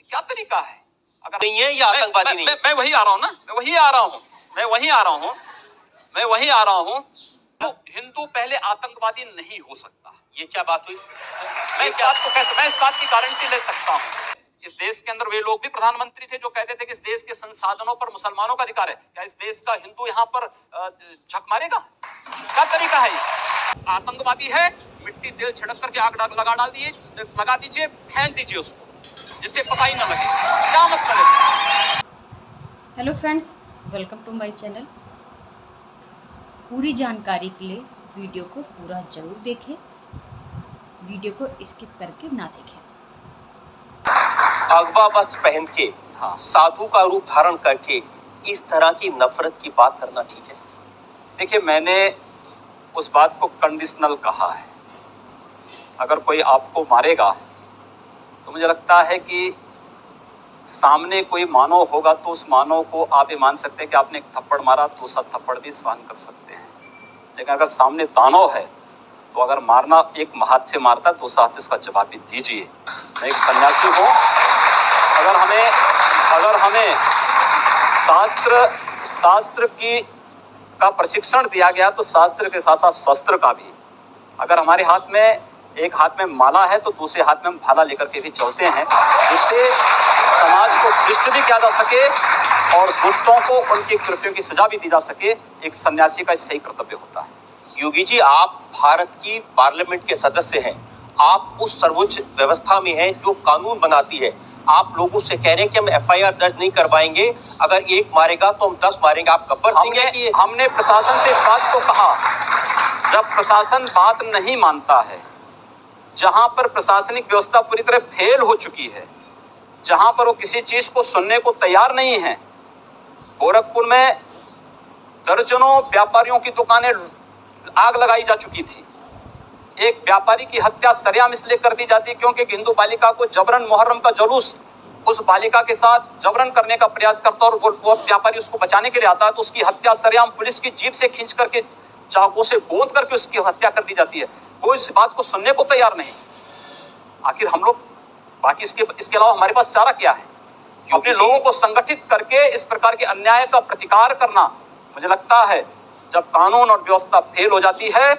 क्या तरीका है? अगर नहीं है, ये आतंकवादी नहीं है। मैं वही आ रहा हूँ ना, मैं वही आ रहा हूँ। तो हिंदू पहले आतंकवादी नहीं हो सकता। ये क्या बात हुई? मैं इस बात की गारंटी ले सकता हूँ। इस देश के अंदर वे लोग भी प्रधानमंत्री थे जो कहते थे कि इस देश के संसाधनों पर मुसलमानों का अधिकार है। क्या इस देश का हिंदू यहाँ पर झक मारेगा? क्या तरीका है ये? आतंकवादी है, मिट्टी तेल छिड़क करके आग लगा दीजिए, फेंक दीजिए उसको, जिससे पता ही न लगे। क्या मतलब है? Hello friends, welcome to my channel. पूरी जानकारी के लिए वीडियो को पूरा जरूर देखें, वीडियो को स्किप करके ना देखें। भगवा वस्त्र पहन के, साधु का रूप धारण करके इस तरह की नफरत की बात करना ठीक है? देखिए, मैंने उस बात को कंडीशनल कहा है। अगर कोई आपको मारेगा तो मुझे लगता है कि सामने कोई मानव होगा तो उस मानव को आप ये मान सकते हैं कि आपने एक थप्पड़ मारा, दूसरा थप्पड़ भी सहन कर सकते हैं। लेकिन अगर सामने दानव है तो अगर मारना एक हाथ से मारता है, दूसरा हाथ से इसका जवाब भी दीजिए। मैं एक सन्यासी हूँ। अगर हमें शास्त्र का प्रशिक्षण दिया गया तो शास्त्र के साथ साथ शस्त्र का भी। अगर हमारे हाथ में एक हाथ में माला है तो दूसरे हाथ में हम भाला लेकर के भी चलते हैं, जिससे समाज को शिष्ट भी किया जा सके और दुष्टों को उनकी कृत्यों की सजा भी दी जा सके। एक सन्यासी का सही कर्तव्य होता है। योगी जी, आप भारत की पार्लियामेंट के सदस्य हैं, आप उस सर्वोच्च व्यवस्था में हैं जो कानून बनाती है। आप लोगों से कह रहे हैं कि हम FIR दर्ज नहीं करवाएंगे, अगर एक मारेगा तो हम 10 मारेंगे। आप गब्बर सिंह हैं कि हमने प्रशासन से इस बात को कहा। जब प्रशासन बात नहीं मानता है, जहां पर प्रशासनिक व्यवस्था पूरी तरह फेल हो चुकी है, जहां पर वो किसी चीज को सुनने को तैयार नहीं है। गोरखपुर में दर्जनों व्यापारियों की दुकानें आग लगाई जा चुकी थी। एक व्यापारी की हत्या सरेआम इसलिए कर दी जाती क्योंकि एक हिंदू बालिका को जबरन, मुहर्रम का जुलूस उस बालिका के साथ जबरन करने का प्रयास करता और वो व्यापारी उसको बचाने के लिए आता है तो उसकी हत्या सरेआम पुलिस की जीप से खींच करके, चाकू से गोद करके उसकी हत्या कर दी जाती है। कोई इस बात को सुनने को तैयार नहीं। आखिर हम लोग बाकी इसके अलावा हमारे पास चारा क्या है? अपने लोगों को संगठित करके इस प्रकार के अन्याय का प्रतिकार करना। मुझे लगता है जब कानून और व्यवस्था फेल हो जाती है,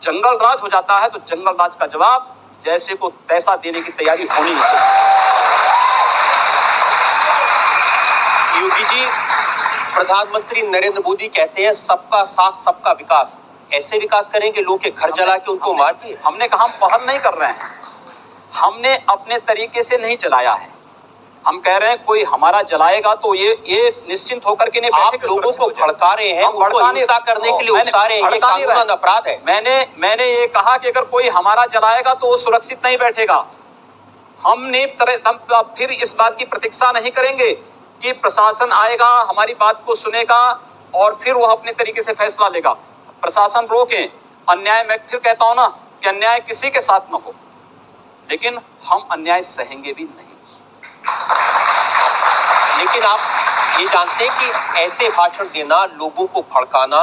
जंगल राज हो जाता है, तो जंगल राज का जवाब जैसे को तैसा देने की तैयारी होनी चाहिए। योगी जी, प्रधानमंत्री नरेंद्र मोदी कहते हैं सबका साथ सबका विकास। ऐसे विकास करेंगे लोग के घर जला के उनको मार के? हमने कहा हम पहल नहीं कर रहे हैं, हमने अपने तरीके से नहीं चलाया है। हम कह रहे हैं कोई हमारा जलाएगा तो ये निश्चिंत होकर के नहीं बैठे। आप लोगों को भड़का रहे हैं, उनको हिंसा करने के लिए उकसा रहे हैं, ये कानूनन अपराध है। मैंने ये कहा कि अगर कोई हमारा जलाएगा तो वो सुरक्षित नहीं बैठेगा। हम फिर इस बात की प्रतीक्षा नहीं करेंगे कि प्रशासन आएगा, हमारी बात को सुनेगा और फिर वह अपने तरीके से फैसला लेगा। प्रशासन रोके अन्याय। मैं फिर कहता हूं ना कि अन्याय किसी के साथ न हो, लेकिन हम अन्याय सहेंगे भी नहीं। लेकिन आप ये जानते हैं कि ऐसे भाषण देना, लोगों को भड़काना,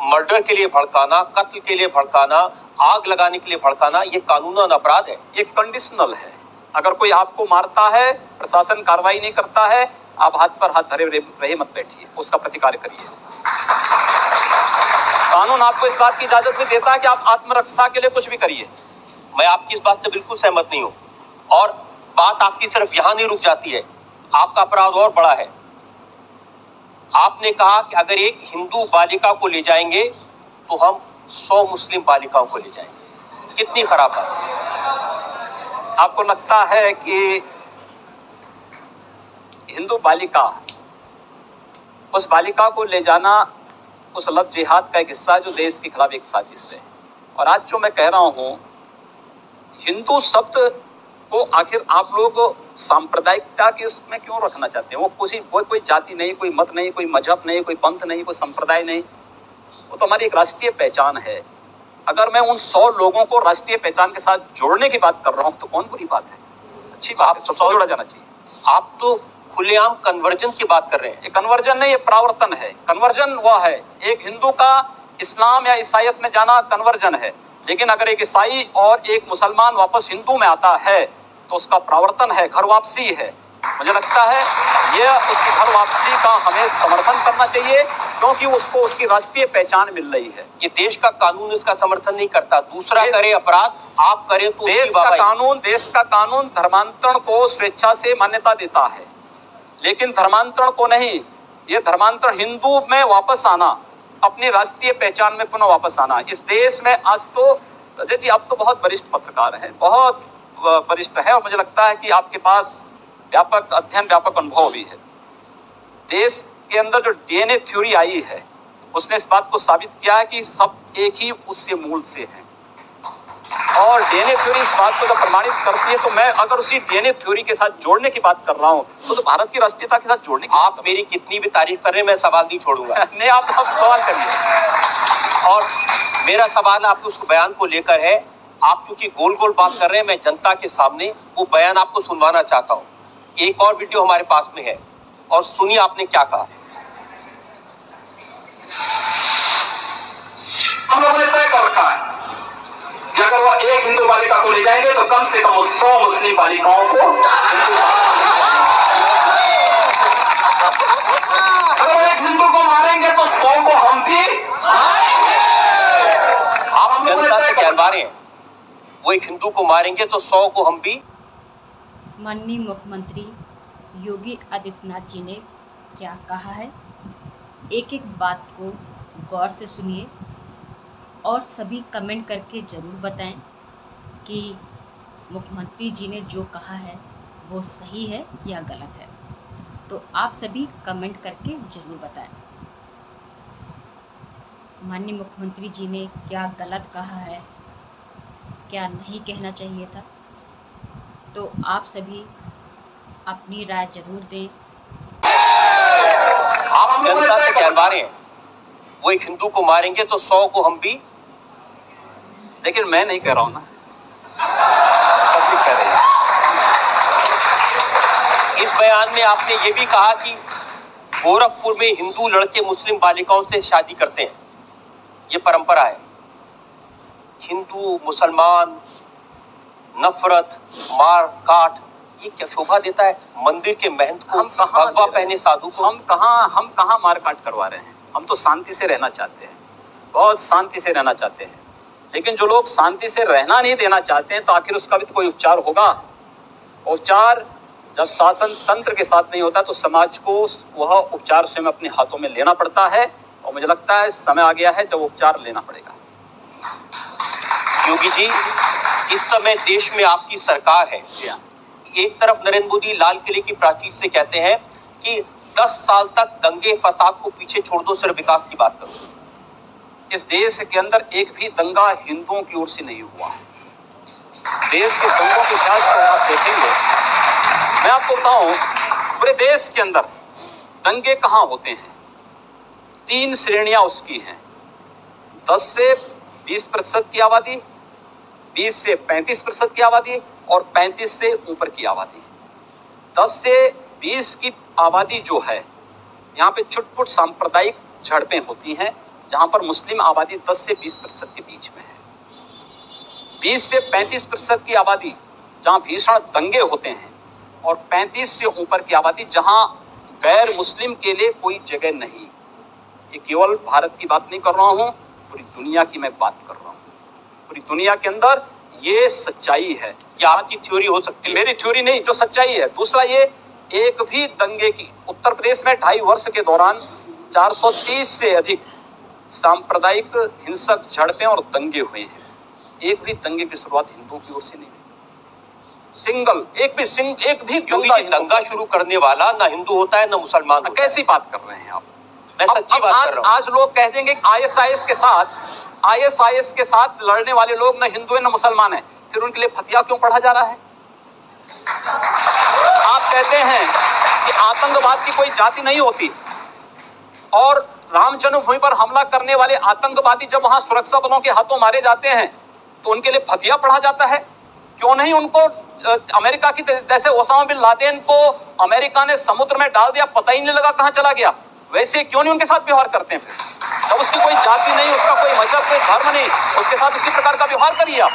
मर्डर के लिए भड़काना, कत्ल के लिए भड़काना, आग लगाने के लिए भड़काना, ये कानूनन अपराध है। ये कंडीशनल है। अगर कोई आपको मारता है, प्रशासन कार्रवाई नहीं करता है, आप हाथ पर हाथ धरे रहे मत बैठिए, उसका प्रतिकार करिए। कानून आपको इस बात की इजाजत भी देता है कि आप आत्मरक्षा के लिए कुछ भी करिए। मैं आपकी इस बात से बिल्कुल सहमत नहीं हूं और बात आपकी सिर्फ यहां नहीं रुक जाती है, आपका अपराध और बड़ा है। आपने कहा कि अगर एक हिंदू बालिका को ले जाएंगे तो हम 100 मुस्लिम बालिकाओं को ले जाएंगे। कितनी खराब बात है। आपको लगता है कि हिंदू बालिका, उस बालिका को ले जाना उस लव जिहाद का एक हिस्सा जो देश के खिलाफ एक साजिश है। और आज जो मैं कह रहा हूं, हिंदू शब्द को आखिर आप लोग सांप्रदायिकता के उसमें क्यों रखना चाहते हैं? वो कोई जाति नहीं, कोई मत नहीं, कोई मजहब नहीं, कोई पंथ नहीं, कोई संप्रदाय नहीं। वो तो हमारी एक राष्ट्रीय पहचान है। अगर मैं उन 100 लोगों को राष्ट्रीय पहचान के साथ जोड़ने की बात कर रहा हूं तो कौन बुरी बात है? अच्छी बात है, सबको जोड़ा जाना चाहिए। आप तो खुलेआम कन्वर्जन की बात कर रहे हैं। ये कन्वर्जन नहीं, ये प्रावर्तन है। कन्वर्जन वह है, एक हिंदू का इस्लाम या ईसाईयत में जाना कन्वर्जन है। लेकिन अगर एक ईसाई और एक मुसलमान वापस हिंदू में आता है तो उसका प्रावर्तन है, घर वापसी है। मुझे लगता है ये उसकी घर वापसी का हमें समर्थन करना चाहिए, क्योंकि उसको उसकी राष्ट्रीय पहचान मिल रही है। ये देश का कानून इसका समर्थन नहीं करता। दूसरा करे अपराध, आप करें तो देश का कानून धर्मांतरण को स्वेच्छा से मान्यता देता है, लेकिन धर्मांतरण को नहीं। ये धर्मांतरण हिंदू में वापस आना, अपनी राष्ट्रीय पहचान में पुनः वापस आना। इस देश में आज तो अजय जी आप तो बहुत वरिष्ठ पत्रकार हैं, बहुत वरिष्ठ है, और मुझे लगता है कि आपके पास व्यापक अध्ययन, व्यापक अनुभव भी है। देश के अंदर जो डीएनए थ्योरी आई है, उसने इस बात को साबित किया है कि सब एक ही उससे मूल से हैं। और डीएनए थ्योरी इस बात को जब प्रमाणित करती है, तो मैं अगर उसी डीएनए थ्योरी के साथ जोड़ने की बात कर रहा हूँ, तो भारत की राष्ट्रीयता के साथ जोड़ने की। आप मेरी कितनी भी तारीफ कर रहे हैं, मैं सवाल नहीं छोड़ूंगा। नहीं, आप सवाल करिए। और मेरा सवाल आपके उस बयान को लेकर है। आप चूंकि गोल गोल बात कर रहे हैं, मैं जनता के सामने वो बयान आपको सुनवाना चाहता हूँ। एक और वीडियो हमारे पास में है, और सुनिए आपने क्या कहा। हम लोगों ने तय कर रखा है कि अगर वो एक हिंदू बालिका को ले जाएंगे तो कम से कम 100 मुस्लिम बालिकाओं को अगर वो एक हिंदू को मारेंगे तो 100 को हम भी आप जनता से कहलवा रहे हैं, वो एक हिंदू को मारेंगे तो 100 को हम भी। माननीय मुख्यमंत्री योगी आदित्यनाथ जी ने क्या कहा है, एक एक बात को गौर से सुनिए और सभी कमेंट करके ज़रूर बताएं कि मुख्यमंत्री जी ने जो कहा है वो सही है या गलत है। तो आप सभी कमेंट करके ज़रूर बताएं माननीय मुख्यमंत्री जी ने क्या गलत कहा है, क्या नहीं कहना चाहिए था। तो आप सभी अपनी राय जरूर दें। आप जनता से कहलवा रहे हैं, वो एक हिंदू को मारेंगे तो 100 को हम भी। लेकिन मैं नहीं कह रहा हूं ना, सभी कह रहे हैं। इस बयान में आपने ये भी कहा कि गोरखपुर में हिंदू लड़के मुस्लिम बालिकाओं से शादी करते हैं, ये परंपरा है। हिंदू मुसलमान नफरत मार काट, ये क्या शोभा देता है मंदिर के महंत को, भगवा पहने साधु को? हम कहाँ मार काट करवा रहे हैं। हम तो शांति से रहना चाहते हैं, बहुत शांति से रहना चाहते हैं। लेकिन जो लोग शांति से रहना नहीं देना चाहते हैं, तो आखिर उसका भी तो कोई उपचार होगा। उपचार जब शासन तंत्र के साथ नहीं होता, तो समाज को वह उपचार स्वयं अपने हाथों में लेना पड़ता है। और मुझे लगता है समय आ गया है जब उपचार लेना पड़ेगा। योगी जी, इस समय देश में आपकी सरकार है। एक तरफ नरेंद्र मोदी लाल किले की प्राचीर से कहते हैं कि 10 साल तक दंगे फसाद को पीछे छोड़ दो, सिर्फ विकास की बात करो। इस देश के अंदर एक भी दंगा हिंदुओं की ओर से नहीं हुआ। देश के दंगों के इतिहास को आप देखेंगे, मैं आपको बताऊं, पूरे देश के अंदर दंगे कहाँ होते हैं। 3 श्रेणियां उसकी हैं। 10 से 20% की आबादी, 20 से 35% की आबादी और 35 से ऊपर की आबादी। 10 से 20 की आबादी जो है, यहाँ पे छुटपुट सांप्रदायिक झड़पें होती हैं, जहां पर मुस्लिम आबादी 10 से 20% के बीच में है। 20 से 35% की आबादी जहां भीषण दंगे होते हैं, और 35 से ऊपर की आबादी जहां गैर मुस्लिम के लिए कोई जगह नहीं। ये केवल भारत की बात नहीं कर रहा हूं, पूरी दुनिया की मैं बात कर रहा हूं। पूरी दुनिया के अंदर ये सच्चाई है। क्या आपकी थ्योरी हो सकती है? मेरी थ्योरी नहीं, जो सच्चाई है। दूसरा, ये एक भी दंगे की, उत्तर प्रदेश में 2.5 वर्ष के दौरान 430 से अधिक सांप्रदायिक हिंसक झड़पें और दंगे हुए हैं। एक भी दंगे की शुरुआत हिंदुओं की ओर से नहीं हुई। एक भी दंगा शुरू करने वाला ना हिंदू होता है ना मुसलमान होता है। कैसी बात कर रहे हैं आप? मैं सच्ची बात कर रहा हूं। आज लोग कह देंगे आईएसआईएस के साथ लड़ने वाले लोग न हिंदू है न मुसलमान है, फिर उनके लिए फतिया क्यों पढ़ा जा रहा है? आप कहते हैं कि आतंकवाद की कोई जाति नहीं होती, और राम जन्मभूमि पर हमला करने वाले आतंकवादी जब वहां सुरक्षा बलों के हाथों मारे जाते हैं, तो उनके लिए फतिया पढ़ा जाता है। क्यों नहीं उनको अमेरिका की जैसे ओसामा बिन लादेन को अमेरिका ने समुद्र में डाल दिया, पता ही नहीं लगा कहां चला गया, वैसे क्यों नहीं उनके साथ व्यवहार करते हैं? फिर जब उसकी कोई जाति नहीं, उसका कोई मजहब, कोई धर्म नहीं, उसके साथ इसी प्रकार का व्यवहार करिए आप।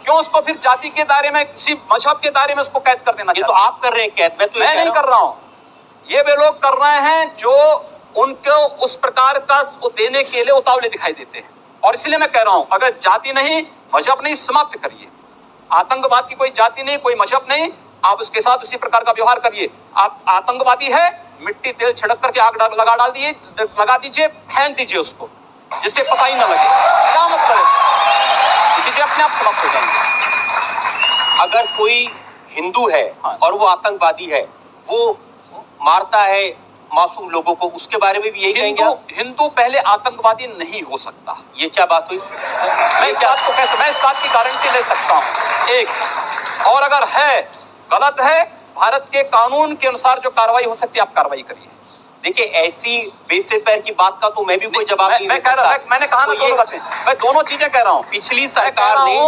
क्यों उसको फिर जाति के दायरे में, किसी मजहब के दायरे में उसको कैद कर देना ये तो चाहते हैं? आप कर रहे हैं कैद, मैं नहीं कर रहा हूं, ये वे लोग कर रहे हैं जो उनको उस प्रकार का वो देने के लिए उतावले दिखाई देते हैं। और इसलिए मैं कह रहा हूं, अगर जाति नहीं, मजहब नहीं, समाप्त करिए। आतंकवाद की कोई जाति नहीं, कोई मजहब नहीं, आप उसके साथ उसी प्रकार का व्यवहार करिए। आप आतंकवादी है, मिट्टी तेल छिड़क करके आग लगा दीजिए, फेंक दीजिए उसको, जिससे पता ही ना लगे। क्या मतलब है? चीजें अपने आप समाप्त हो जाएंगी। अगर कोई हिंदू है हाँ। और वो आतंकवादी है, वो मारता है मासूम लोगों को, उसके बारे में भी यही कहेंगे आप? हिंदू पहले आतंकवादी नहीं हो सकता। ये क्या बात हुई? मैं इस बात की गारंटी ले सकता हूं। एक और, अगर है, गलत है, भारत के कानून के अनुसार जो कार्रवाई हो सकती है आप कार्रवाई करिए। देखिए, ऐसी बेसे पैर की बात का तो मैं भी कोई जवाब नहीं दे सकता। मैंने कहा ना तो दोनों बातें, मैं दोनों चीजें कह रहा हूं। पिछली सरकार ने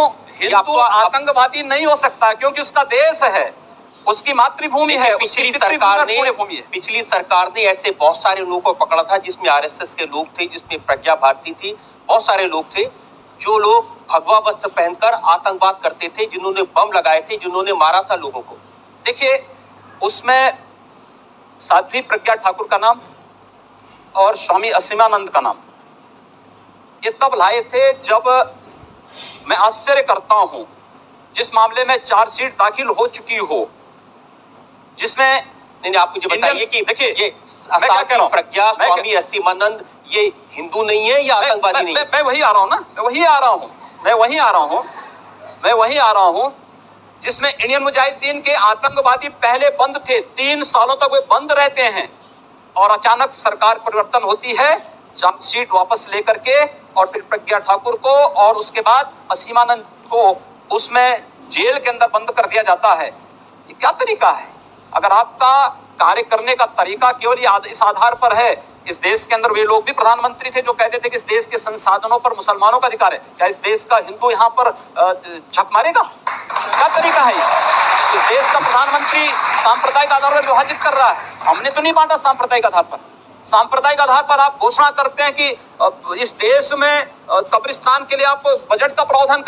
हिंदू आतंकवादी नहीं हो सकता, क्योंकि उसका देश है, उसकी मातृभूमि है, पिछली सरकार ने ऐसे बहुत सारे लोगों को पकड़ा था, जिसमें आरएसएस के लोग थे, जिसमें प्रज्ञा भारती थी, बहुत सारे लोग थे जो लोग भगवा वस्त्र पहनकर आतंकवाद करते थे, जिन्होंने बम लगाए थे, जिन्होंने मारा था लोगों को। देखिए, उसमें साध्वी प्रज्ञा ठाकुर का नाम और स्वामी असीमानंद का नाम ये तब लाए थे जब, मैं आश्चर्य करता हूं, जिस मामले में चार्जशीट दाखिल हो चुकी हो, जिसमें नहीं, आप मुझे बताइए कि देखिए, ये साध्वी प्रज्ञा, स्वामी असीमानंद, ये हिंदू नहीं है या आतंकवादी नहीं है? मैं वही आ रहा हूं ना, मैं वही आ रहा हूं जिसमें इंडियन मुजाहिदीन के आतंकवादी पहले बंद थे, 3 सालों तक वे बंद रहते हैं, और अचानक सरकार परिवर्तन होती है, चार्जशीट वापस लेकर के, और फिर प्रज्ञा ठाकुर को और उसके बाद असीमानंद को उसमें जेल के अंदर बंद कर दिया जाता है। ये क्या तरीका है? अगर आपका कार्य करने का तरीका केवल इस आधार पर है, इस देश के अंदर वे लोग भी प्रधानमंत्री थे जो कहते थे कि इस देश के संसाधनों पर मुसलमानों का अधिकार है, क्या इस देश का हिंदू यहाँ पर झक मारेगा? क्या तरीका है? इस देश का प्रधानमंत्री सांप्रदायिक आधार पर विभाजित कर रहा है। हमने तो नहीं बांटा सांप्रदायिक आधार पर। सांप्रदायिक आधार पर आप घोषणा करते हैं कि इस देश में कब्रिस्तान के लिए आप बजट का प्रावधान